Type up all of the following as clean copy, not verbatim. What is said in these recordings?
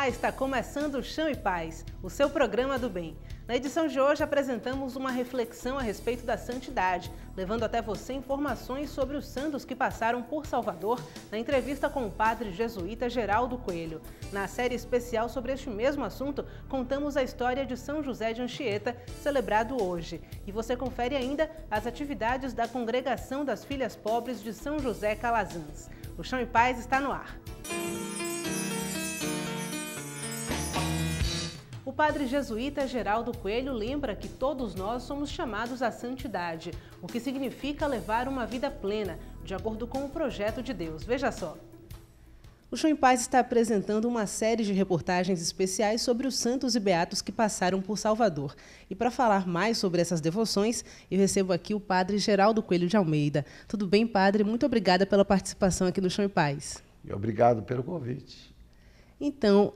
Olá, está começando o Chão e Paz, o seu programa do bem. Na edição de hoje apresentamos uma reflexão a respeito da santidade, levando até você informações sobre os santos que passaram por Salvador na entrevista com o padre jesuíta Geraldo Coelho. Na série especial sobre este mesmo assunto, contamos a história de São José de Anchieta, celebrado hoje. E você confere ainda as atividades da Congregação das Filhas Pobres de São José Calazans. O Chão e Paz está no ar. O padre jesuíta Geraldo Coelho lembra que todos nós somos chamados à santidade, o que significa levar uma vida plena, de acordo com o projeto de Deus. Veja só. O Chão em Paz está apresentando uma série de reportagens especiais sobre os santos e beatos que passaram por Salvador. E para falar mais sobre essas devoções, eu recebo aqui o padre Geraldo Coelho de Almeida. Tudo bem, padre? Muito obrigada pela participação aqui no Chão em Paz. E obrigado pelo convite. Então,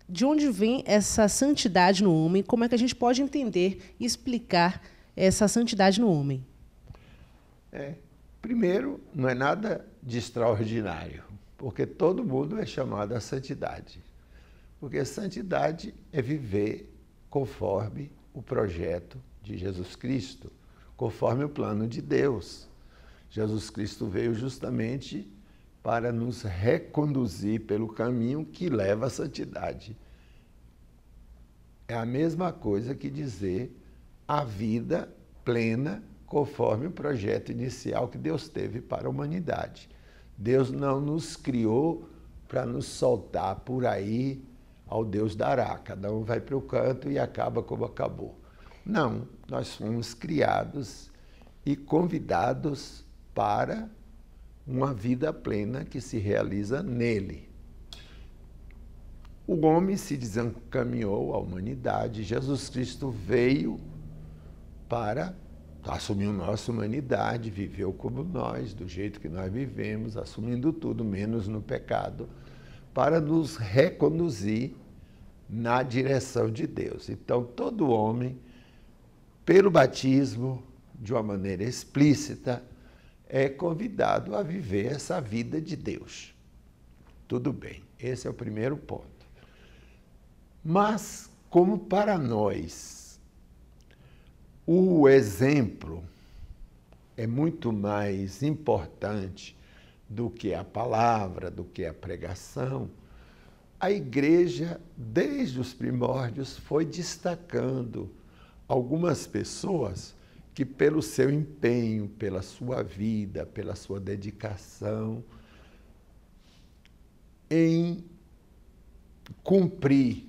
de onde vem essa santidade no homem? Como é que a gente pode entender e explicar essa santidade no homem? Primeiro, não é nada de extraordinário, porque todo mundo é chamado à santidade. Porque santidade é viver conforme o projeto de Jesus Cristo, conforme o plano de Deus. Jesus Cristo veio justamente para nos reconduzir pelo caminho que leva à santidade. É a mesma coisa que dizer a vida plena conforme o projeto inicial que Deus teve para a humanidade. Deus não nos criou para nos soltar por aí ao Deus dará. Cada um vai para o canto e acaba como acabou. Não, nós fomos criados e convidados para uma vida plena que se realiza nele. O homem se desencaminhou à humanidade. Jesus Cristo veio para assumir nossa humanidade, viveu como nós, do jeito que nós vivemos, assumindo tudo, menos no pecado, para nos reconduzir na direção de Deus. Então, todo homem, pelo batismo, de uma maneira explícita, é convidado a viver essa vida de Deus. Tudo bem, esse é o primeiro ponto. Mas, como para nós, o exemplo é muito mais importante do que a palavra, do que a pregação, a igreja, desde os primórdios, foi destacando algumas pessoas que pelo seu empenho, pela sua vida, pela sua dedicação, em cumprir,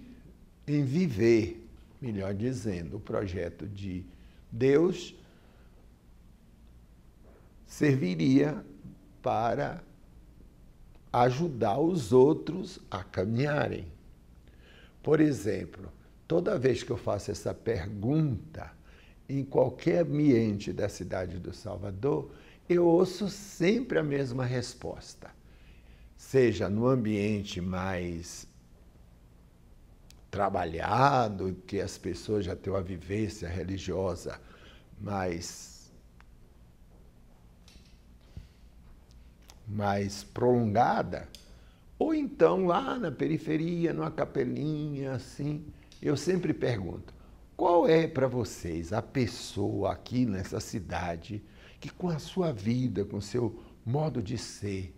em viver, melhor dizendo, o projeto de Deus, serviria para ajudar os outros a caminharem. Por exemplo, toda vez que eu faço essa pergunta, em qualquer ambiente da cidade do Salvador, eu ouço sempre a mesma resposta. Seja no ambiente mais trabalhado, que as pessoas já têm uma vivência religiosa mais prolongada, ou então lá na periferia, numa capelinha, assim, eu sempre pergunto: qual é para vocês a pessoa aqui nessa cidade que com a sua vida, com o seu modo de ser,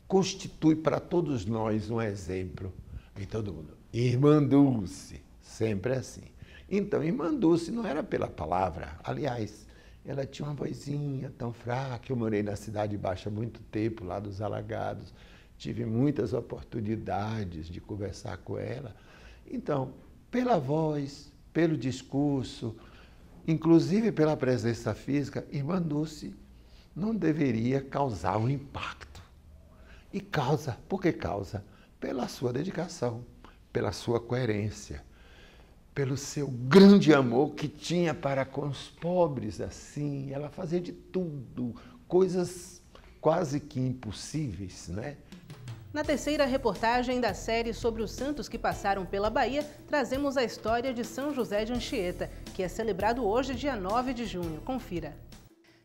constitui para todos nós um exemplo? E todo mundo, Irmã Dulce, sempre assim. Então, Irmã Dulce não era pela palavra, aliás, ela tinha uma vozinha tão fraca. Eu morei na Cidade Baixa há muito tempo, lá dos Alagados, tive muitas oportunidades de conversar com ela. Então, pela voz, pelo discurso, inclusive pela presença física, Irmã Dulce não deveria causar um impacto. E causa. Por que causa? Pela sua dedicação, pela sua coerência, pelo seu grande amor que tinha para com os pobres, assim. Ela fazia de tudo, coisas quase que impossíveis, né? Na terceira reportagem da série sobre os santos que passaram pela Bahia, trazemos a história de São José de Anchieta, que é celebrado hoje, dia 9 de junho. Confira.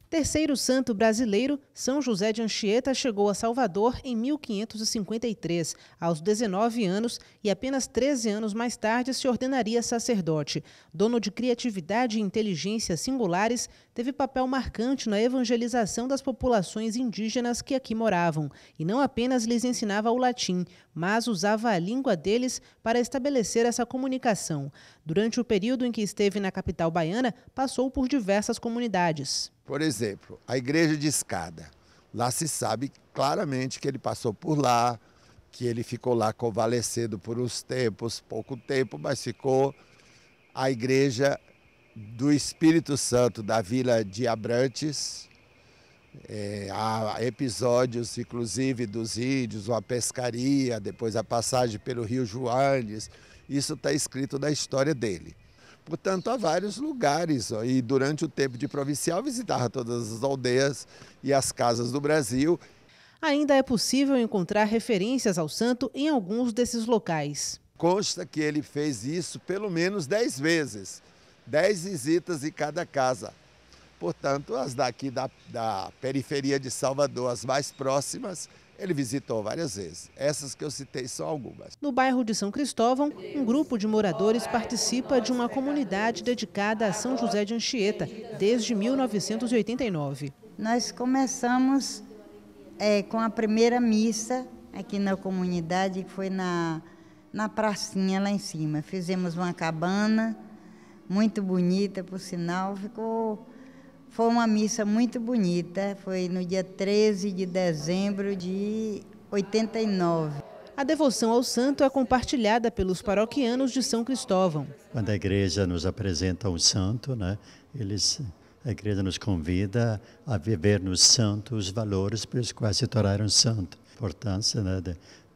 Terceiro santo brasileiro, São José de Anchieta chegou a Salvador em 1553, aos 19 anos, e apenas 13 anos mais tarde se ordenaria sacerdote. Dono de criatividade e inteligência singulares, teve papel marcante na evangelização das populações indígenas que aqui moravam. E não apenas lhes ensinava o latim, mas usava a língua deles para estabelecer essa comunicação. Durante o período em que esteve na capital baiana, passou por diversas comunidades. Por exemplo, a igreja de Escada. Lá se sabe claramente que ele passou por lá, que ele ficou lá convalescendo por uns tempos, pouco tempo, mas ficou. A igreja do Espírito Santo da Vila de Abrantes. Há episódios, inclusive, dos índios, uma pescaria, depois a passagem pelo rio Joanes. Isso está escrito na história dele. Portanto, há vários lugares, e durante o tempo de provincial visitava todas as aldeias e as casas do Brasil. Ainda é possível encontrar referências ao santo em alguns desses locais. Consta que ele fez isso pelo menos 10 vezes, 10 visitas em cada casa. Portanto, as daqui da periferia de Salvador, as mais próximas, ele visitou várias vezes. Essas que eu citei são algumas. No bairro de São Cristóvão, um grupo de moradores participa de uma comunidade dedicada a São José de Anchieta, desde 1989. Nós começamos com a primeira missa aqui na comunidade, que foi na pracinha lá em cima. Fizemos uma cabana muito bonita, por sinal, foi uma missa muito bonita, foi no dia 13 de dezembro de 89. A devoção ao santo é compartilhada pelos paroquianos de São Cristóvão. Quando a igreja nos apresenta um santo, né, a igreja nos convida a viver nos santos os valores pelos quais se tornaram santos. A importância, né,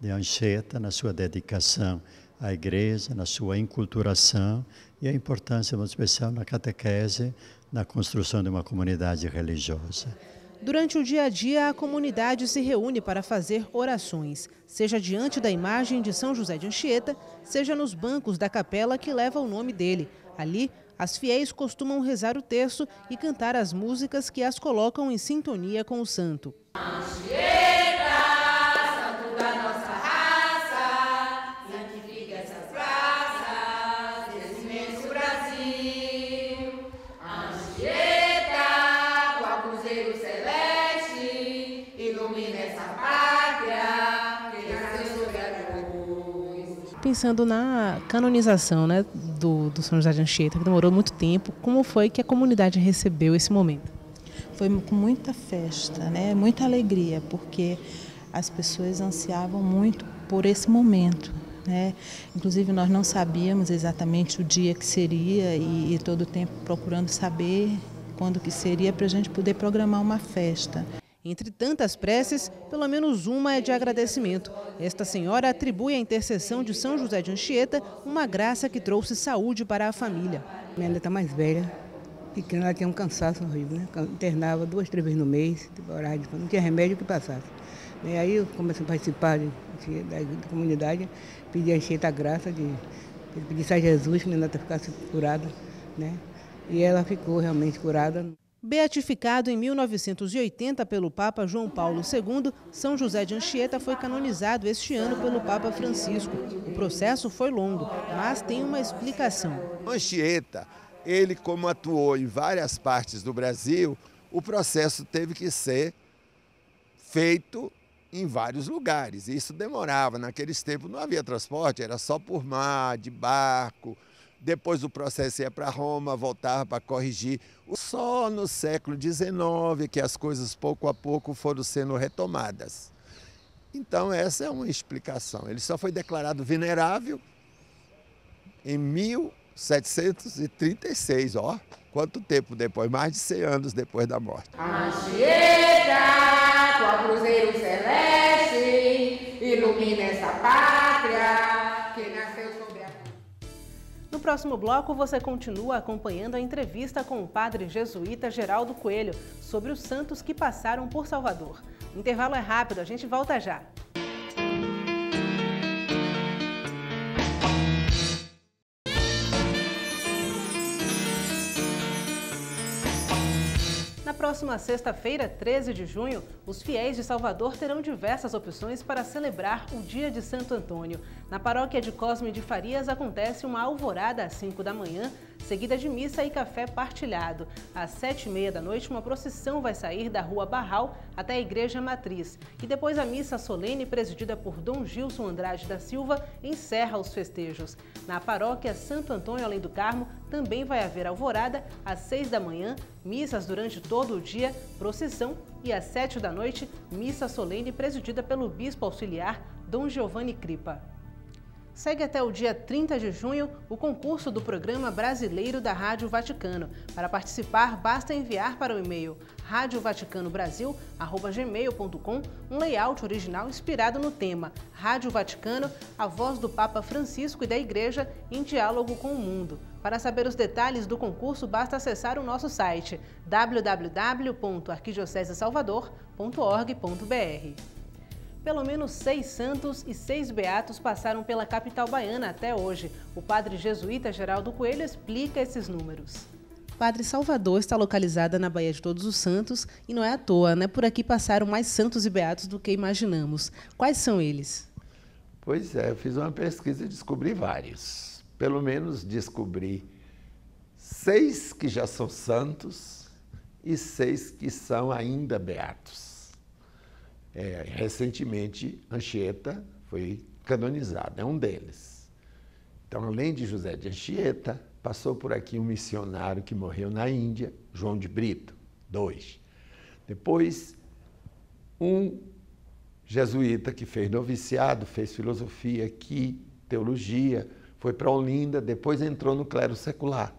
de Anchieta na sua dedicação à igreja, na sua enculturação e a importância muito especial na catequese, na construção de uma comunidade religiosa. Durante o dia a dia, a comunidade se reúne para fazer orações, seja diante da imagem de São José de Anchieta, seja nos bancos da capela que leva o nome dele. Ali, as fiéis costumam rezar o terço e cantar as músicas que as colocam em sintonia com o santo. Anchieta, santo da nossa raça, santifica essas praças desse imenso Brasil. Anchieta, qual cruzeiro celeste, ilumina essa pátria que nasceu sobre a cruz. Pensando na canonização, né, do São José de Anchieta, que demorou muito tempo, como foi que a comunidade recebeu esse momento? Foi com muita festa, né? Muita alegria, porque as pessoas ansiavam muito por esse momento, né? Inclusive nós não sabíamos exatamente o dia que seria e todo o tempo procurando saber quando que seria para a gente poder programar uma festa. Entre tantas preces, pelo menos uma é de agradecimento. Esta senhora atribui à intercessão de São José de Anchieta uma graça que trouxe saúde para a família. Minha neta mais velha, pequena, ela tinha um cansaço horrível, né? Internava 2, 3 vezes no mês, não tinha remédio que passasse. E aí eu comecei a participar da comunidade, pedi a Anchieta a graça de pedir a Jesus que minha neta ficasse curada, né? E ela ficou realmente curada. Beatificado em 1980 pelo Papa João Paulo II, São José de Anchieta foi canonizado este ano pelo Papa Francisco. O processo foi longo, mas tem uma explicação. Anchieta, ele como atuou em várias partes do Brasil, o processo teve que ser feito em vários lugares. Isso demorava, naqueles tempos não havia transporte, era só por mar, de barco. Depois o processo ia para Roma, voltava para corrigir. Só no século XIX que as coisas pouco a pouco foram sendo retomadas. Então essa é uma explicação. Ele só foi declarado venerável em 1736, ó. Quanto tempo depois? Mais de 100 anos depois da morte. Anchieta, qual cruzeiro celeste, ilumina essa pátria que nasceu sobre a cruz. No próximo bloco, você continua acompanhando a entrevista com o padre jesuíta Geraldo Coelho sobre os santos que passaram por Salvador. O intervalo é rápido, a gente volta já. Na próxima sexta-feira, 13 de junho, os fiéis de Salvador terão diversas opções para celebrar o Dia de Santo Antônio. Na paróquia de Cosme de Farias acontece uma alvorada às 5 da manhã, seguida de missa e café partilhado. Às 7h30 da noite, uma procissão vai sair da Rua Barral até a Igreja Matriz. E depois a missa solene, presidida por Dom Gilson Andrade da Silva, encerra os festejos. Na paróquia Santo Antônio Além do Carmo, também vai haver alvorada às 6 da manhã, missas durante todo o dia, procissão e às 7 da noite, missa solene presidida pelo bispo auxiliar Dom Giovanni Cripa. Segue até o dia 30 de junho o concurso do Programa Brasileiro da Rádio Vaticano. Para participar, basta enviar para o e-mail radiovaticanobраsil@gmail.com um layout original inspirado no tema Rádio Vaticano, a voz do Papa Francisco e da Igreja em diálogo com o mundo. Para saber os detalhes do concurso, basta acessar o nosso site www.arquidiocesesalvador.org.br. Pelo menos 6 santos e 6 beatos passaram pela capital baiana até hoje. O padre jesuíta Geraldo Coelho explica esses números. Padre, Salvador está localizada na Baía de Todos os Santos e não é à toa, né? Por aqui passaram mais santos e beatos do que imaginamos. Quais são eles? Pois é, eu fiz uma pesquisa e descobri vários. Pelo menos descobri 6 que já são santos e 6 que são ainda beatos. Recentemente, Anchieta foi canonizado, é um deles. Então, além de José de Anchieta, passou por aqui um missionário que morreu na Índia, João de Brito, 2. Depois, um jesuíta que fez noviciado, fez filosofia aqui, teologia, foi para Olinda, depois entrou no clero secular,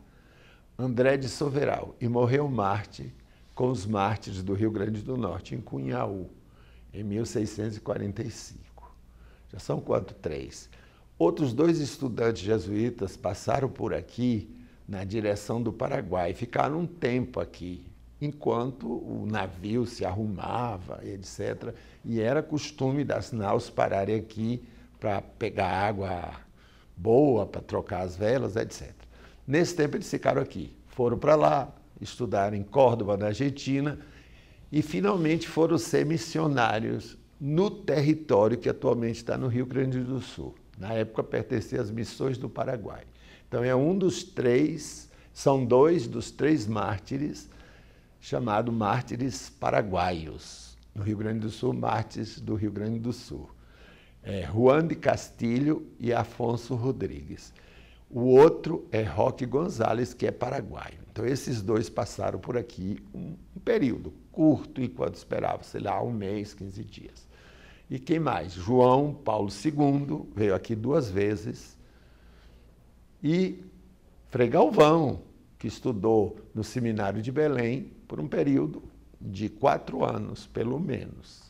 André de Soveral, e morreu mártir com os mártires do Rio Grande do Norte, em Cunhaú, em 1645. Já são quanto? 3. Outros 2 estudantes jesuítas passaram por aqui na direção do Paraguai, ficaram um tempo aqui, enquanto o navio se arrumava, etc. E era costume das naus pararem aqui para pegar água boa, para trocar as velas, etc. Nesse tempo eles ficaram aqui, foram para lá, estudaram em Córdoba, na Argentina, e finalmente foram ser missionários no território que atualmente está no Rio Grande do Sul. Na época pertencia às missões do Paraguai. Então é um dos 3, são 2 dos 3 mártires, chamados mártires paraguaios. No Rio Grande do Sul, mártires do Rio Grande do Sul. Juan de Castilho e Afonso Rodrigues. O outro é Roque Gonzalez, que é paraguaio. Então, esses 2 passaram por aqui um período curto, enquanto esperava, sei lá, 1 mês, 15 dias. E quem mais? João Paulo II veio aqui 2 vezes. E Frei Galvão, que estudou no Seminário de Belém por um período de 4 anos, pelo menos.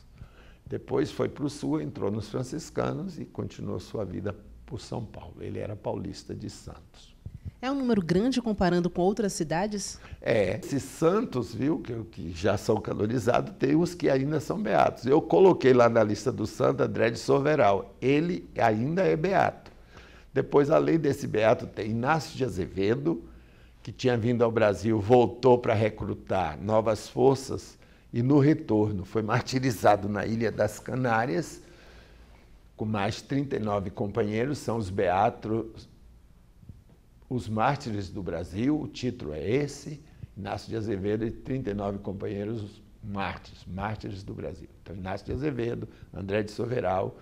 Depois foi para o Sul, entrou nos franciscanos e continuou sua vida por São Paulo. Ele era paulista de Santos. É um número grande comparando com outras cidades? Esses santos, viu, que já são canonizados, tem uns que ainda são beatos. Eu coloquei lá na lista do santo André de Soveral. Ele ainda é beato. Depois, além desse beato, tem Inácio de Azevedo, que tinha vindo ao Brasil, voltou para recrutar novas forças e, no retorno, foi martirizado na Ilha das Canárias, com mais 39 companheiros, são os beatos, os mártires do Brasil, o título é esse, Inácio de Azevedo e 39 companheiros mártires do Brasil. Então, Inácio de Azevedo, André de Soveral,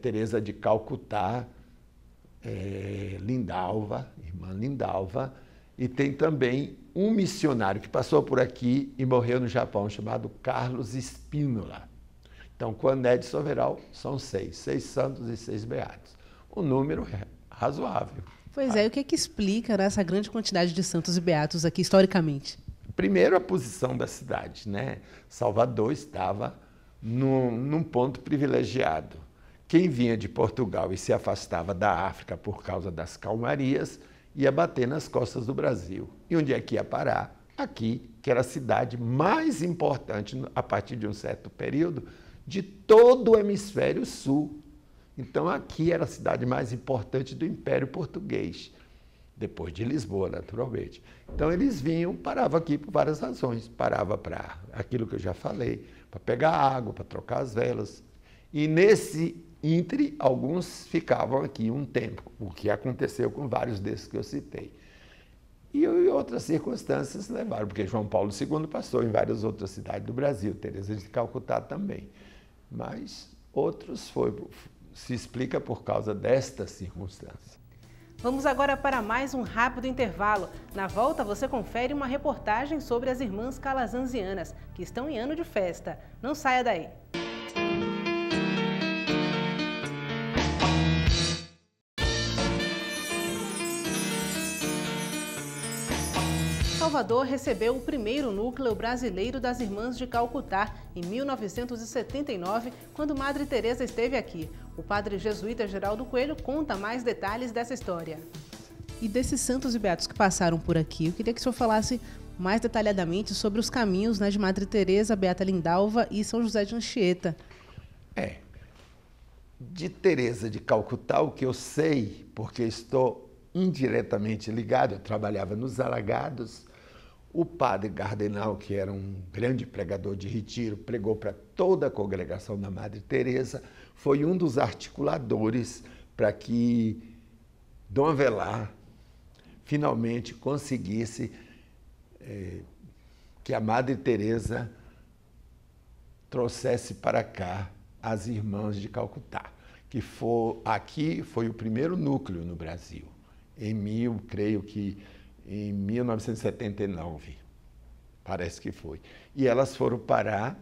Teresa de Calcutá, Lindalva, irmã Lindalva, e tem também um missionário que passou por aqui e morreu no Japão, chamado Carlos Espínola. Então, com André de Soveral, são 6 santos e 6 beatos. Um número razoável. Pois é, e o que é que explica essa grande quantidade de santos e beatos aqui, historicamente? Primeiro, a posição da cidade, né? Salvador estava num ponto privilegiado. Quem vinha de Portugal e se afastava da África por causa das calmarias, ia bater nas costas do Brasil. E onde é que ia parar? Aqui, que era a cidade mais importante, a partir de um certo período, de todo o hemisfério sul. Então, aqui era a cidade mais importante do Império Português. depois de Lisboa, naturalmente. Então eles vinham, paravam aqui por várias razões. Parava para aquilo que eu já falei, para pegar água, para trocar as velas. E nesse íntere, alguns ficavam aqui um tempo, o que aconteceu com vários desses que eu citei. E outras circunstâncias levaram, porque João Paulo II passou em várias outras cidades do Brasil, Teresa de Calcutá também. Mas outros se explica por causa desta circunstância. Vamos agora para mais um rápido intervalo. Na volta você confere uma reportagem sobre as irmãs calazanzianas, que estão em ano de festa. Não saia daí. Salvador recebeu o primeiro núcleo brasileiro das Irmãs de Calcutá em 1979, quando Madre Teresa esteve aqui. O padre jesuíta Geraldo Coelho conta mais detalhes dessa história. E desses santos e beatos que passaram por aqui, eu queria que o senhor falasse mais detalhadamente sobre os caminhos, né, de Madre Teresa, Beata Lindalva e São José de Anchieta. De Teresa de Calcutá, o que eu sei, porque estou indiretamente ligado, eu trabalhava nos Alagados. O padre Gardenal, que era um grande pregador de retiro, pregou para toda a congregação da Madre Teresa, foi um dos articuladores para que Dom Avelar finalmente conseguisse que a Madre Teresa trouxesse para cá as Irmãs de Calcutá, que aqui foi o primeiro núcleo no Brasil, creio que em 1979, parece que foi. E elas foram parar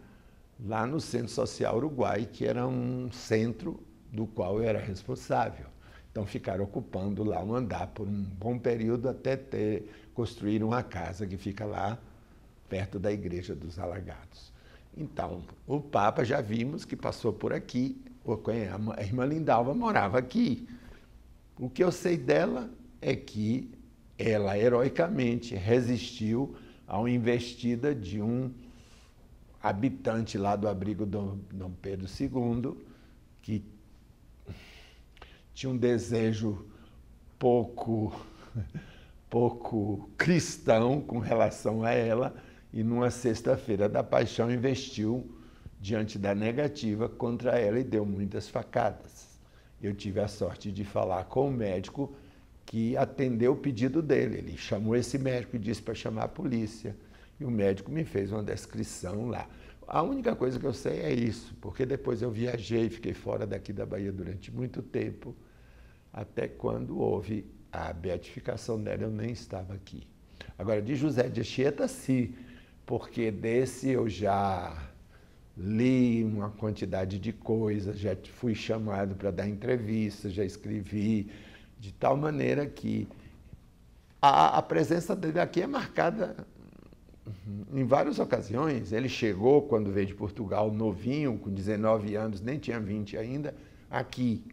lá no Centro Social Uruguai, que era um centro do qual eu era responsável. Então ficaram ocupando lá um andar por um bom período até construir uma casa que fica lá perto da Igreja dos Alagados. Então, o Papa já vimos que passou por aqui, a irmã Lindalva morava aqui. O que eu sei dela é que ela heroicamente resistiu a uma investida de um habitante lá do abrigo Dom Pedro II, que tinha um desejo pouco cristão com relação a ela, e numa sexta-feira da Paixão investiu diante da negativa contra ela e deu muitas facadas. Eu tive a sorte de falar com o médico que atendeu o pedido dele. Ele chamou esse médico e disse para chamar a polícia. E o médico me fez uma descrição lá. A única coisa que eu sei é isso, porque depois eu viajei, fiquei fora daqui da Bahia durante muito tempo, até quando houve a beatificação dela, eu nem estava aqui. Agora, de José de Anchieta, sim, porque desse eu já li uma quantidade de coisas, já fui chamado para dar entrevistas, já escrevi, de tal maneira que a presença dele aqui é marcada em várias ocasiões. Ele chegou, quando veio de Portugal, novinho, com 19 anos, nem tinha 20 ainda, aqui.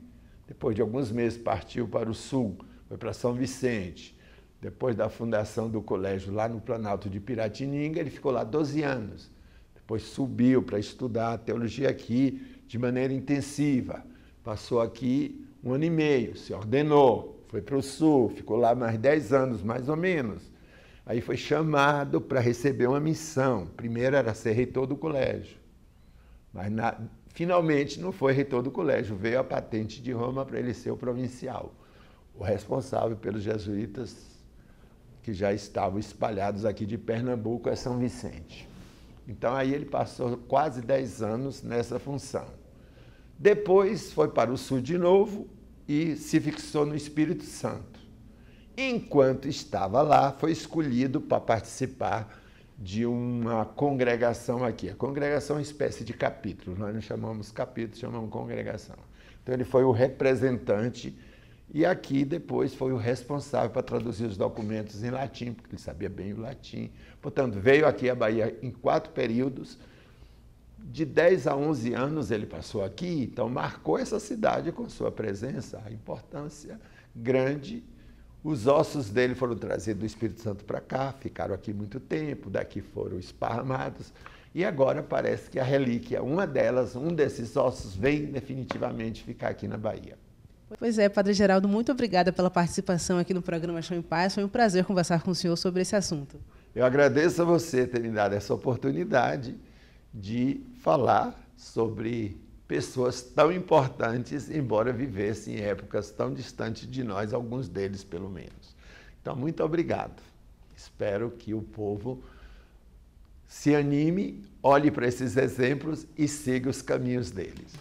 Depois de alguns meses partiu para o sul, foi para São Vicente. Depois da fundação do colégio lá no Planalto de Piratininga, ele ficou lá 12 anos. Depois subiu para estudar teologia aqui de maneira intensiva. Passou aqui 1 ano e meio, se ordenou, foi para o sul, ficou lá mais 10 anos, mais ou menos. Aí foi chamado para receber uma missão. Primeiro era ser reitor do colégio, mas finalmente não foi reitor do colégio, veio a patente de Roma para ele ser o provincial, o responsável pelos jesuítas que já estavam espalhados aqui de Pernambuco a São Vicente. Então aí ele passou quase 10 anos nessa função. Depois foi para o sul de novo e se fixou no Espírito Santo. Enquanto estava lá, foi escolhido para participar de uma congregação aqui. A congregação é uma espécie de capítulo, nós não chamamos capítulo, chamamos congregação. Então ele foi o representante e aqui depois foi o responsável para traduzir os documentos em latim, porque ele sabia bem o latim. Portanto, veio aqui à Bahia em 4 períodos, de 10 a 11 anos ele passou aqui, então marcou essa cidade com sua presença, a importância grande. Os ossos dele foram trazidos do Espírito Santo para cá, ficaram aqui muito tempo, daqui foram esparramados, e agora parece que a relíquia, uma delas, um desses ossos, vem definitivamente ficar aqui na Bahia. Pois é, Padre Geraldo, muito obrigada pela participação aqui no programa Chão em Paz. Foi um prazer conversar com o senhor sobre esse assunto. Eu agradeço a você ter me dado essa oportunidade de falar sobre pessoas tão importantes, embora vivessem em épocas tão distantes de nós, alguns deles pelo menos. Então, muito obrigado. Espero que o povo se anime, olhe para esses exemplos e siga os caminhos deles.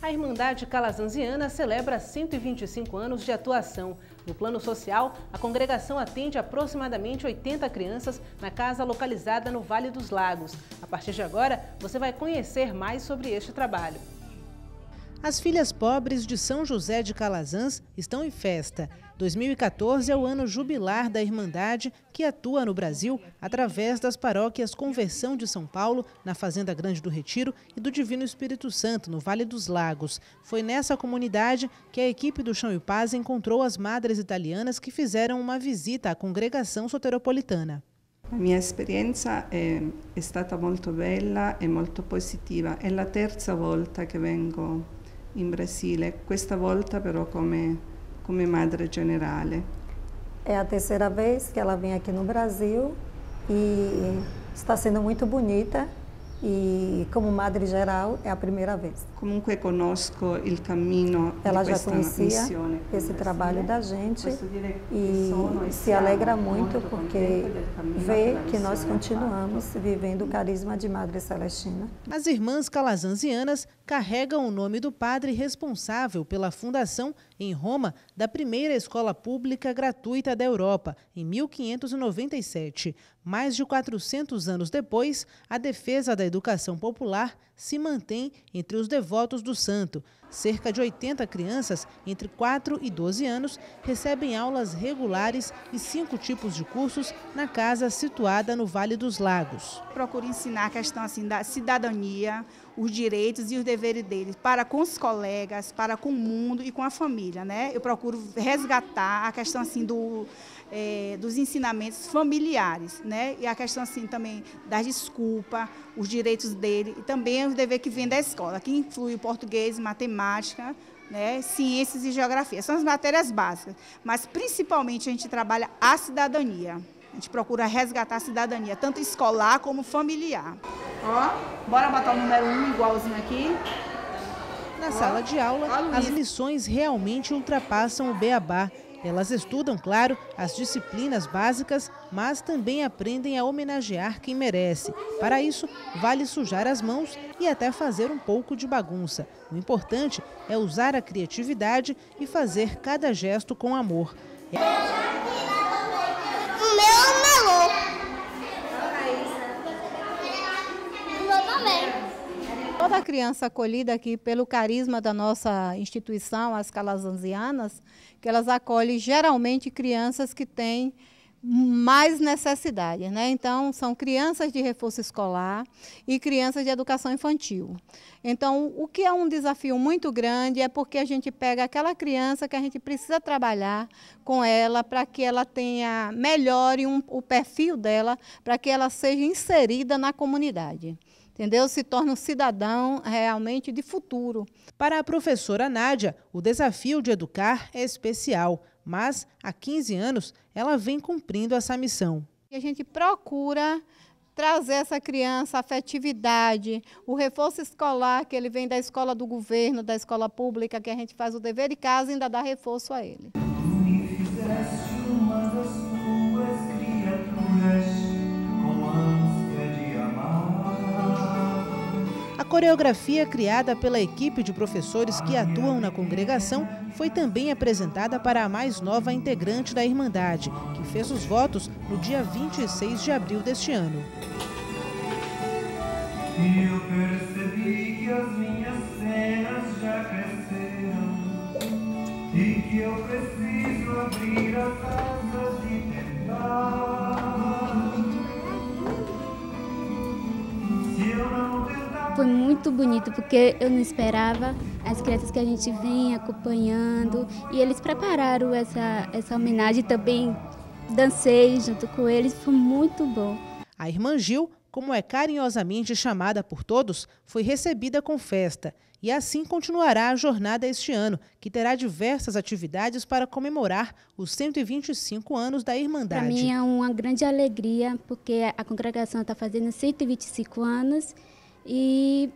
A Irmandade Calazanziana celebra 125 anos de atuação. No plano social, a congregação atende aproximadamente 80 crianças na casa localizada no Vale dos Lagos. A partir de agora, você vai conhecer mais sobre este trabalho. As filhas pobres de São José de Calazans estão em festa. 2014 é o ano jubilar da Irmandade, que atua no Brasil através das paróquias Conversão de São Paulo, na Fazenda Grande do Retiro, e do Divino Espírito Santo, no Vale dos Lagos. Foi nessa comunidade que a equipe do Chão e Paz encontrou as madres italianas que fizeram uma visita à congregação soteropolitana. La mia esperienza è stata molto bella e molto positiva. È la terza volta che vengo in Brasile, questa volta però come madre generale. É a terceira vez que ela vem aqui no Brasil e está sendo muito bonita. E como madre geral é a primeira vez. Comunque conosco il cammino ela di já questa conhecia missione esse trabalho da gente e se alegra muito porque vê que nós continuamos vivendo o carisma de Madre Celestina. As irmãs calazanzianas carregam o nome do padre responsável pela fundação em Roma da primeira escola pública gratuita da Europa, em 1597. Mais de 400 anos depois, a defesa da educação popular se mantém entre os devotos do santo. Cerca de 80 crianças entre 4 e 12 anos recebem aulas regulares e 5 tipos de cursos na casa situada no Vale dos Lagos. Procuro ensinar a questão assim, da cidadania, os direitos e os deveres deles para com os colegas, para com o mundo e com a família, né? Eu procuro resgatar a questão assim dos ensinamentos familiares, né? E a questão assim também das desculpas, os direitos dele e também os deveres que vêm da escola, que inclui o português, matemática, né? Ciências e geografia. São as matérias básicas, mas principalmente a gente trabalha a cidadania. A gente procura resgatar a cidadania, tanto escolar como familiar. Ó, bora botar o número 1 igualzinho aqui. Na sala de aula, as lições realmente ultrapassam o beabá. Elas estudam, claro, as disciplinas básicas, mas também aprendem a homenagear quem merece. Para isso, vale sujar as mãos e até fazer um pouco de bagunça. O importante é usar a criatividade e fazer cada gesto com amor. O meu melou. O meu também. Toda criança acolhida aqui pelo carisma da nossa instituição, as calazanzianas, que elas acolhem geralmente crianças que têm mais necessidades, né? Então, são crianças de reforço escolar e crianças de educação infantil. Então, o que é um desafio muito grande é porque a gente pega aquela criança que a gente precisa trabalhar com ela para que ela melhore o perfil dela, para que ela seja inserida na comunidade. Entendeu? Se torna um cidadão realmente de futuro. Para a professora Nádia, o desafio de educar é especial, mas há 15 anos ela vem cumprindo essa missão. A gente procura trazer essa criança a afetividade, o reforço escolar, que ele vem da escola do governo, da escola pública, que a gente faz o dever de casa e ainda dá reforço a ele. A coreografia criada pela equipe de professores que atuam na congregação foi também apresentada para a mais nova integrante da Irmandade, que fez os votos no dia 26 de abril deste ano. E eu percebi que as minhas cenas já cresceram e que eu preciso abrir as asas e tentar. Se eu não tentar... Foi muito bonito, porque eu não esperava, as crianças que a gente vem acompanhando, e eles prepararam essa homenagem também, dancei junto com eles, foi muito bom. A Irmã Gil, como é carinhosamente chamada por todos, foi recebida com festa. E assim continuará a jornada este ano, que terá diversas atividades para comemorar os 125 anos da Irmandade. Para mim é uma grande alegria, porque a congregação está fazendo 125 anos e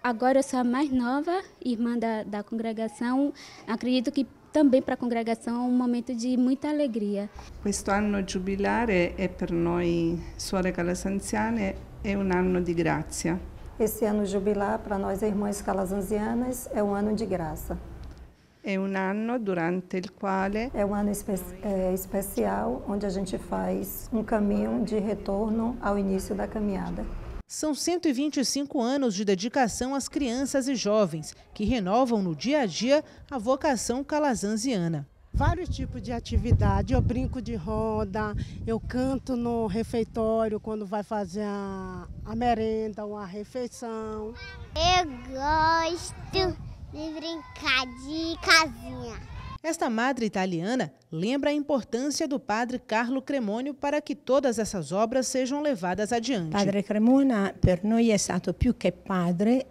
agora eu sou a mais nova irmã da congregação. Acredito que também para a congregação é um momento de muita alegria. Questo anno giubilare è per noi suore calasanziane è un anno di grazia. Esse ano jubilar, para nós irmãs calasanzianas, é um ano de graça. È un anno durante il quale É um ano especial, onde a gente faz um caminho de retorno ao início da caminhada. São 125 anos de dedicação às crianças e jovens, que renovam no dia a dia a vocação calazanziana. Vários tipos de atividade, eu brinco de roda, eu canto no refeitório quando vai fazer a merenda ou a refeição. Eu gosto de brincar de casinha. Esta madre italiana lembra a importância do padre Carlo Cremônio para que todas essas obras sejam levadas adiante. Padre Cremona per noi è stato più che padre,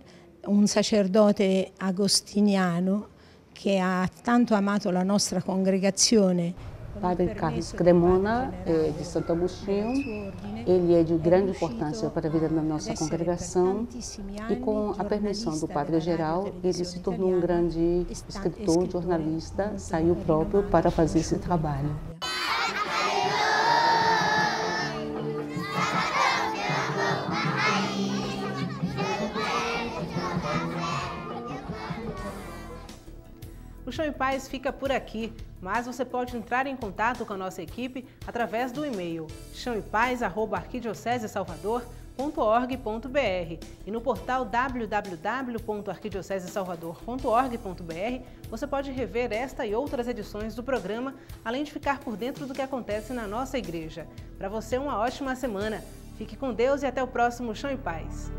un sacerdote agostiniano che ha tanto amato la nostra congregazione. Padre Carlos Cremona é de Santo Agostinho, ele é de grande importância para a vida da nossa congregação e com a permissão do Padre Geral, ele se tornou um grande escritor, jornalista, saiu próprio para fazer esse trabalho. O Chão em Paz fica por aqui, mas você pode entrar em contato com a nossa equipe através do e-mail chãoepaz@arquidiocesesalvador.org.br e no portal www.arquidiocesesalvador.org.br você pode rever esta e outras edições do programa, além de ficar por dentro do que acontece na nossa igreja. Para você, uma ótima semana. Fique com Deus e até o próximo Chão em Paz.